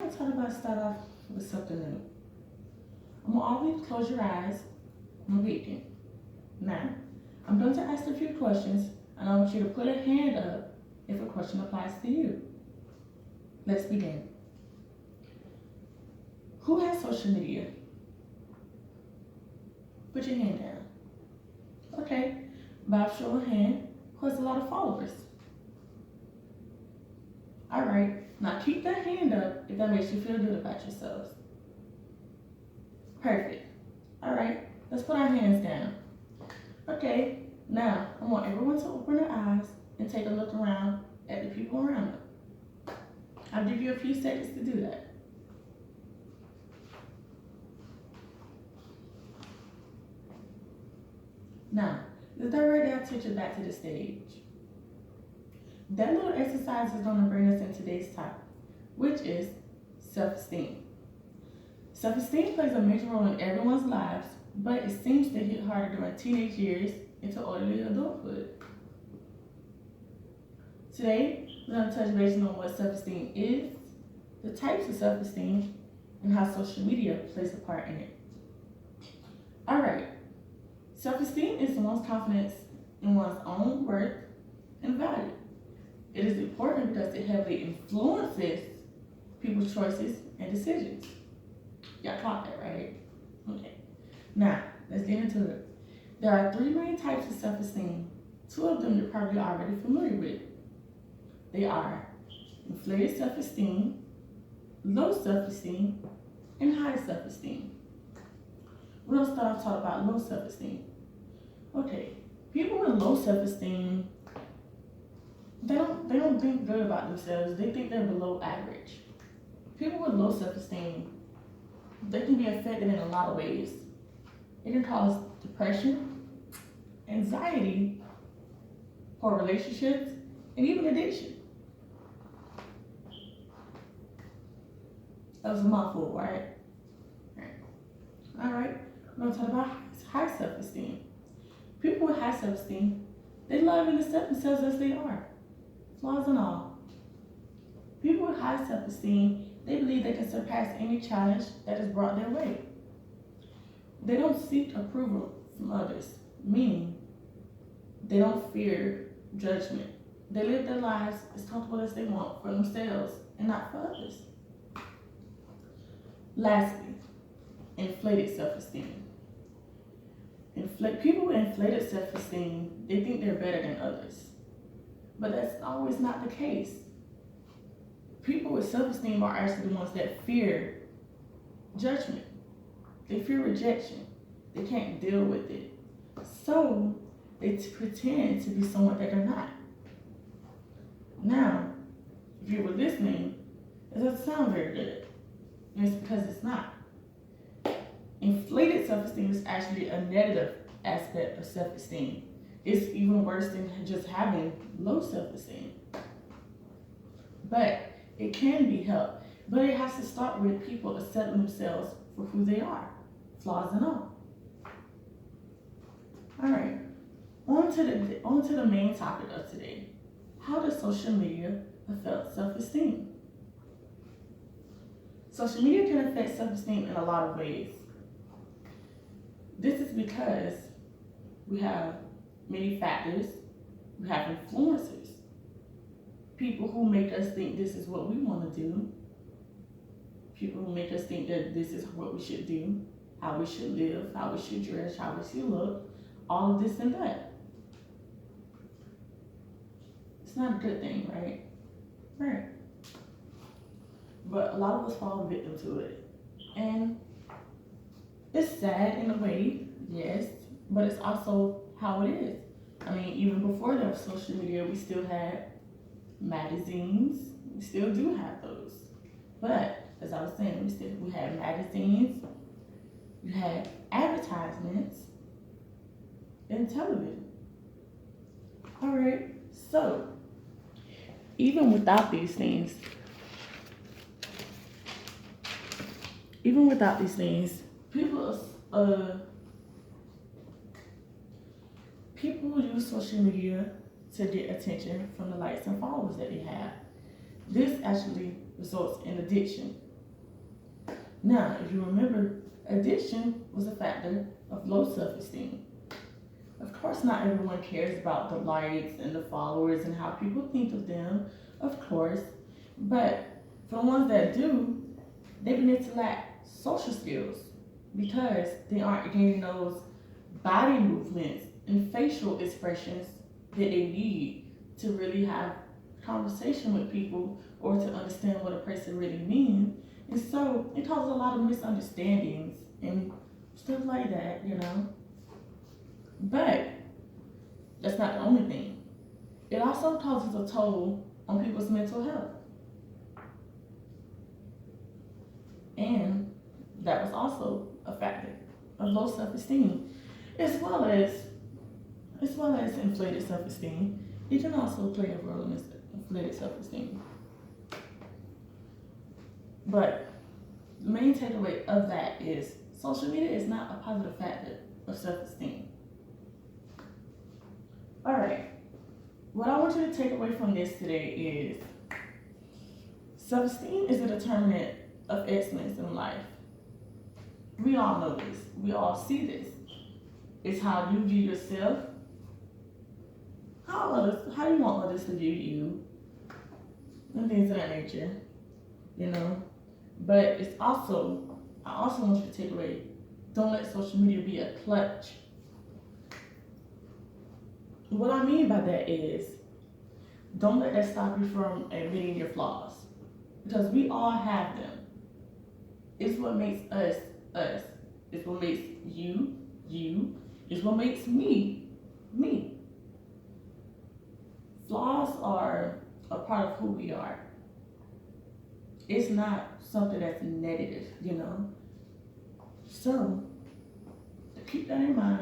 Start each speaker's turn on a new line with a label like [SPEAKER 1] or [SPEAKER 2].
[SPEAKER 1] I thought about start off with something new. I'm gonna always close your eyes and read. Now, I'm going to ask a few questions, and I want you to put a hand up if a question applies to you. Let's begin. Who has social media? Put your hand down. Okay. By show of hand, who has a lot of followers? All right. Now keep that hand up if that makes you feel good about yourselves. Perfect. All right. Let's put our hands down. Okay. Now I want everyone to open their eyes and take a look around at the people around them. I'll give you a few seconds to do that. Now, let's direct our attention back to the stage. That little exercise is going to bring us in today's topic, which is self-esteem. Self-esteem plays a major role in everyone's lives, but it seems to hit harder during teenage years into early adulthood. Today, we're going to touch base on what self-esteem is, the types of self-esteem, and how social media plays a part in it. All right. Self-esteem is one's confidence in one's own worth and value. It is important because it heavily influences people's choices and decisions. Y'all caught that, right? Okay. Now, let's get into it. There are three main types of self-esteem. Two of them you're probably already familiar with. They are inflated self-esteem, low self-esteem, and high self-esteem. We're going to start off talking about low self-esteem. Okay, people with low self-esteem, they don't think good about themselves. They think they're below average. People with low self-esteem, they can be affected in a lot of ways. It can cause depression, anxiety, poor relationships, and even addiction. That was a mouthful, right? All right, we're going to talk about high self-esteem. People with high self-esteem, they love and accept themselves as they are, flaws and all. People with high self-esteem, they believe they can surpass any challenge that is brought their way. They don't seek approval from others, meaning they don't fear judgment. They live their lives as comfortable as they want for themselves and not for others. Lastly, inflated self-esteem. People with inflated self-esteem, they think they're better than others. But that's always not the case. People with self-esteem are actually the ones that fear judgment. They fear rejection. They can't deal with it. So they pretend to be someone that they're not. Now, if you were listening, it doesn't sound very good. And it's because it's not. Inflated self-esteem is actually a negative aspect of self-esteem. It's even worse than just having low self-esteem. But it can be helped. But it has to start with people accepting themselves for who they are, flaws and all. All right, on to the main topic of today. How does social media affect self-esteem? Social media can affect self-esteem in a lot of ways. This is because we have many factors. We have influencers, people who make us think this is what we want to do, people who make us think that this is what we should do, how we should live, how we should dress, how we should look, all of this and that. It's not a good thing, right? Right. But a lot of us fall victim to it. And it's sad in a way, yes, but it's also how it is. I mean, even before there was social media, we still had magazines. We still do have those. But as I was saying, we had magazines, we had advertisements, and television. All right, so even without these things, people use social media to get attention from the likes and followers that they have. This actually results in addiction. Now, if you remember, addiction was a factor of low self-esteem. Of course, not everyone cares about the likes and the followers and how people think of them, of course. But for the ones that do, they begin to lack social skills because they aren't getting those body movements and facial expressions that they need to really have conversation with people or to understand what a person really means. And so it causes a lot of misunderstandings and stuff like that, you know. But that's not the only thing. It also causes a toll on people's mental health. And that was also a factor of low self-esteem, as well as inflated self-esteem. It can also play a role in this inflated self-esteem. But the main takeaway of that is social media is not a positive factor of self-esteem. All right, what I want you to take away from this today is self-esteem is a determinant of excellence in life. We all know this. We all see this. It's how you view yourself, how you want others to view you, and things of that nature, you know. But I also want you to take away, don't let social media be a clutch. What I mean by that is, don't let that stop you from admitting your flaws, because we all have them. It's what makes us us. It's what makes you you. It's what makes me me. Flaws are a part of who we are. It's not something that's negative, you know. So keep that in mind.